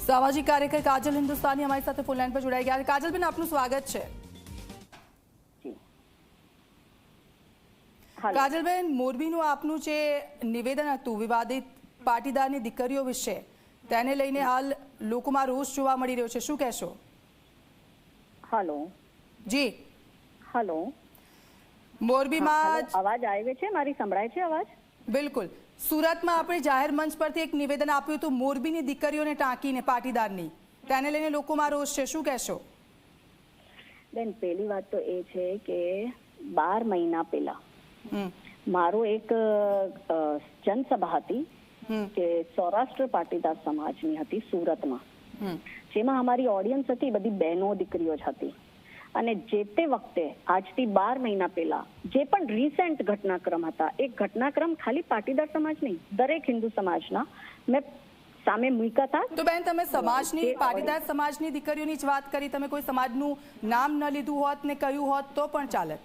સામાજિક કાર્યકર કાજલ હિન્દુસ્તાની અમારી સાથે ફોન લાઈન પર જોડાઈ ગયા છે। કાજલબેન, આપનું સ્વાગત છે। કાજલબેન, મોરબીનું આપનું જે નિવેદન હતું વિવાદિત પાટીદારની દીકરીઓ વિશે, તેને લઈને હાલ લોકોમાં રોષ જોવા મળી રહ્યો છે, શું કહેશો? હેલો જી, હેલો, મોરબીમાં અવાજ આવે છે? મારી સંભળાય છે અવાજ? બિલકુલ। સુરતમાં આપણે જાહેર મંચ પરથી એક નિવેદન આપ્યું હતું મોરબીની દીકરીઓને ટાંકીને પાટીદારની, તેને લઈને લોકોમાં રોષ છે, શું કહેશો? બેન, પહેલી વાત તો એ છે કે 12 મહિના પહેલા મારો એક જનસભા હતી કે સૌરાષ્ટ્ર પાટીદાર સમાજની હતી સુરતમાં, જેમાં અમારી ઓડિયન્સ હતી બધી બહેનો દીકરીઓ જ હતી। અને જે તે વખતે આજથી 12 મહિના પહેલા જે પણ રિસેન્ટ ઘટનાક્રમ હતા, એ ઘટનાક્રમ ખાલી પાટીદાર સમાજ નહીં, દરેક હિન્દુ સમાજના મેં સામે મૂક્યા હતા। તો બેન, તમે સમાજની, પાટીદાર સમાજની દીકરીઓની જ વાત કરી, તમે કોઈ સમાજનું નામ ન લીધું હોત ને કહ્યું હોત તો પણ ચાલે?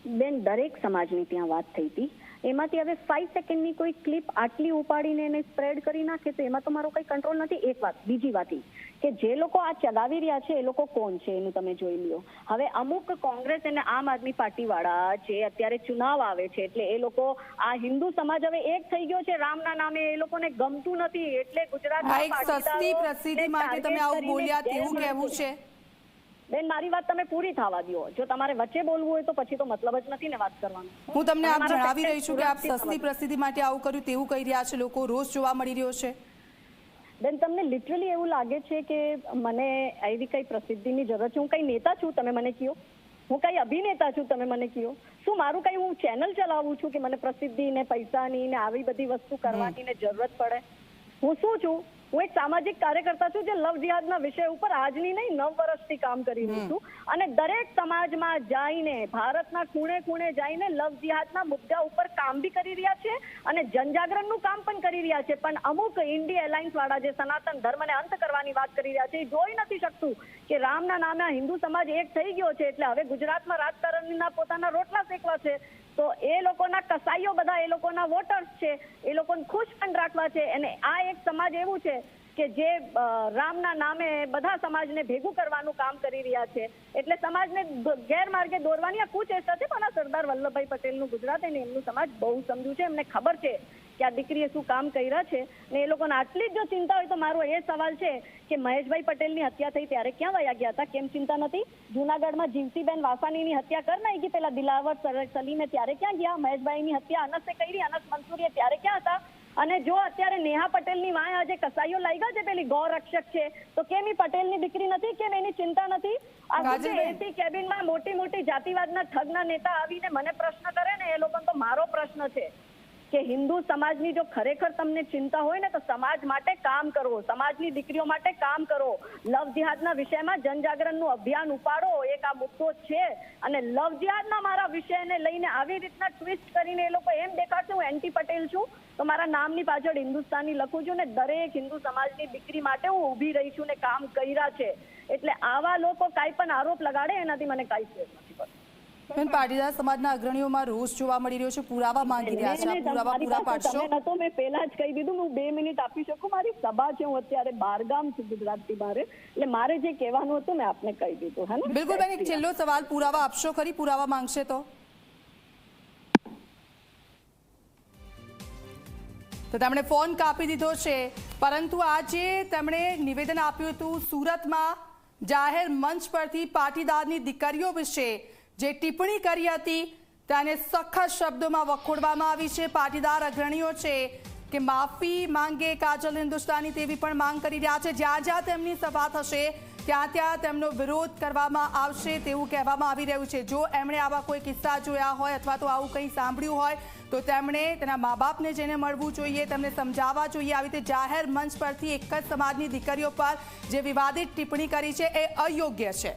બેન, દરેક સમાજની ત્યાં વાત થઈ હતી। એમાંથી હવે 5 સેકન્ડની કોઈ ક્લિપ આટલી ઉપાડીને એને સ્પ્રેડ કરી નાખે તો એમાં તો મારો કઈ કંટ્રોલ નથી, એક વાત। બીજી વાત કે જે લોકો આ ચલાવી રહ્યા છે એ લોકો કોણ છે એનું તમે જોઈ લ્યો। હવે અમુક કોંગ્રેસ અને આમ આદમી પાર્ટી વાળા જે અત્યારે ચુનાવ આવે છે એટલે એ લોકો આ હિન્દુ સમાજ હવે એક થઈ ગયો છે રામના નામે, એ લોકોને ગમતું નથી એટલે ગુજરાતમાં સસ્તી પ્રસિદ્ધિ માટે તમે આવું બોલ્યા તેવું કહેવું છે? બેન, મારી વાત તમે પૂરી થવા દો, જો તમારે વચ્ચે બોલવું હોય તો પછી તો મતલબ જ નથી ને વાત કરવાનો। હું તમને આપ જણાવી રહી છું કે આપ સસ્તી પ્રસિદ્ધિ માટે આવું કર્યું તેવું કહી રહ્યા છે લોકો, રોષ જોવા મળી રહ્યો છે। બેન, તમને લિટરલી એવું લાગે છે કે મને એવી કઈ પ્રસિદ્ધિની જરૂર છે? હું કઈ નેતા છું તમે મને કહો? હું કઈ અભિનેતા છું તમે મને કહો? શું મારું કઈ હું ચેનલ ચલાવું છું કે મને પ્રસિદ્ધિ ને પૈસાની ને આવી બધી વસ્તુ કરવાની ને જરૂરત પડે? હું શું છું? હું એક સામાજિક કાર્યકર્તા છું જે લવ જિહાદના વિષય ઉપર આજની નહીં 9 વર્ષથી કામ કરી રહી છું, અને દરેક સમાજમાં જઈને, ભારતના ખૂણે ખૂણે જઈને લવ જિહાદના મુદ્દા ઉપર કામ બી કરી રહ્યા છે અને જનજાગરણનું કામ પણ કરી રહ્યા છે। પણ અમુક ઇન્ડી એલાયન્સ વાળા જે સનાતન ધર્મને અંત કરવાની વાત કરી રહ્યા છે એ જોઈ નથી શકતું કે રામના નામે હિન્દુ સમાજ એક થઈ ગયો છે એટલે હવે ગુજરાતમાં રાજકારણના પોતાના રોટલા શેકવા છે, તો એ લોકોના કસાઈઓ બધા એ લોકોના વોટર્સ છે, એ લોકોને ખુશ પણ રાખવા છે। અને આ એક સમાજ એવું છે કે જે રામના નામે બધા સમાજને ભેગું કરવાનું કામ કરી રહ્યા છે, એટલે સમાજને ગેરમાર્ગે દોરવાની આ કુચેષ્ટા છે। પણ આ સરદાર વલ્લભભાઈ પટેલનું ગુજરાત અને એમનું સમાજ બહુ સમજ્યું છે, એમને ખબર છે કે આ દીકરીએ શું કામ કર્યા છે ને એ લોકોને આટલી જ જો ચિંતા હોય તો મારો એ સવાલ છે કે મહેશભાઈ પટેલની હત્યા થઈ ત્યારે ક્યાં વયા ગયા હતા? કેમ ચિંતા નથી? જૂનાગઢમાં જીવતીબેન વાસાણીની હત્યા કર નાખી પેલા દિલાવર સલીમે, ત્યારે ક્યાં ગયા? મહેશભાઈની હત્યા અનસે કરી, અનસ મંસૂરીએ, ત્યારે ક્યાં હતા? અને જો અત્યારે નેહા પટેલની વાય આજે કસાઈઓ લાગ્યા છે પેલી ગૌ રક્ષક છે, તો કેમ એ પટેલની દીકરી નથી? કેમ એની ચિંતા નથી? આ એસી કેબિનમાં મોટી મોટી જાતિવાદના ઠગના નેતા આવીને મને પ્રશ્ન કરે ને, એ લોકો તો મારો પ્રશ્ન છે કે હિન્દુ સમાજની જો ખરેખર તમને ચિંતા હોય ને તો સમાજ માટે કામ કરો, સમાજની દીકરીઓ માટે કામ કરો, લવ જિહાદના વિષયમાં જનજાગરણનું અભિયાન ઉપાડો, એક આ મુદ્દો છે। અને લવ જિહાદના મારા વિષયને લઈને આવી રીતના ટ્વિસ્ટ કરીને એ લોકો એમ દેખાડશે હું એન્ટી પટેલ છું, તો મારા નામની પાછળ હિન્દુસ્તાની લખું છું ને દરેક હિન્દુ સમાજની દીકરી માટે હું ઊભી રહી છું ને કામ કર્યા છે। એટલે આવા લોકો કાંઈ પણ આરોપ લગાડે એનાથી મને કાંઈ ફેર નથી પડતો। પાટીદાર સમાજના અગ્રણીઓમાં રોષ જોવા મળી રહ્યો છે, પુરાવા માંગી રહ્યા છે, પુરાવા પૂરા પાડશો? મેં પહેલા જ કહી દીધું, હું 2 મિનિટ આપી શકું, મારી સભા છે, હું અત્યારે બહારગામ છું ગુજરાતથી બહાર, એટલે મારે જે કહેવાનું હતું મેં આપને કહી દીધું। હે ને? બિલકુલ બેન, એક છેલ્લો સવાલ, પુરાવા આપશો ખરી? પુરાવા માંગશે તો તેમણે ફોન કાપી દીધો છે, પરંતુ આજે તેમણે નિવેદન આપ્યું હતું સુરતમાં જાહેર મંચ પરથી પાટીદારની દીકરીઓ વિશે જે ટિપ્પણી કરી હતી તેને સખત શબ્દોમાં વખોડવામાં આવી છે। પાટીદાર અગ્રણીઓ છે કે માફી માંગે કાજલ હિન્દુસ્તાની તેવી પણ માંગ કરી રહ્યા છે। જ્યાં જ્યાં તેમની સભા થશે ત્યાં ત્યાં તેમનો વિરોધ કરવામાં આવશે તેવું કહેવામાં આવી રહ્યું છે। જો એમણે આવા કોઈ કિસ્સા જોયા હોય અથવા તો આવું કંઈ સાંભળ્યું હોય તો તેમણે તેના મા બાપને જઈને મળવું જોઈએ, તેમને સમજાવવા જોઈએ। આવી રીતે જાહેર મંચ પરથી એક જ સમાજની દીકરીઓ પર જે વિવાદિત ટિપ્પણી કરી છે એ અયોગ્ય છે।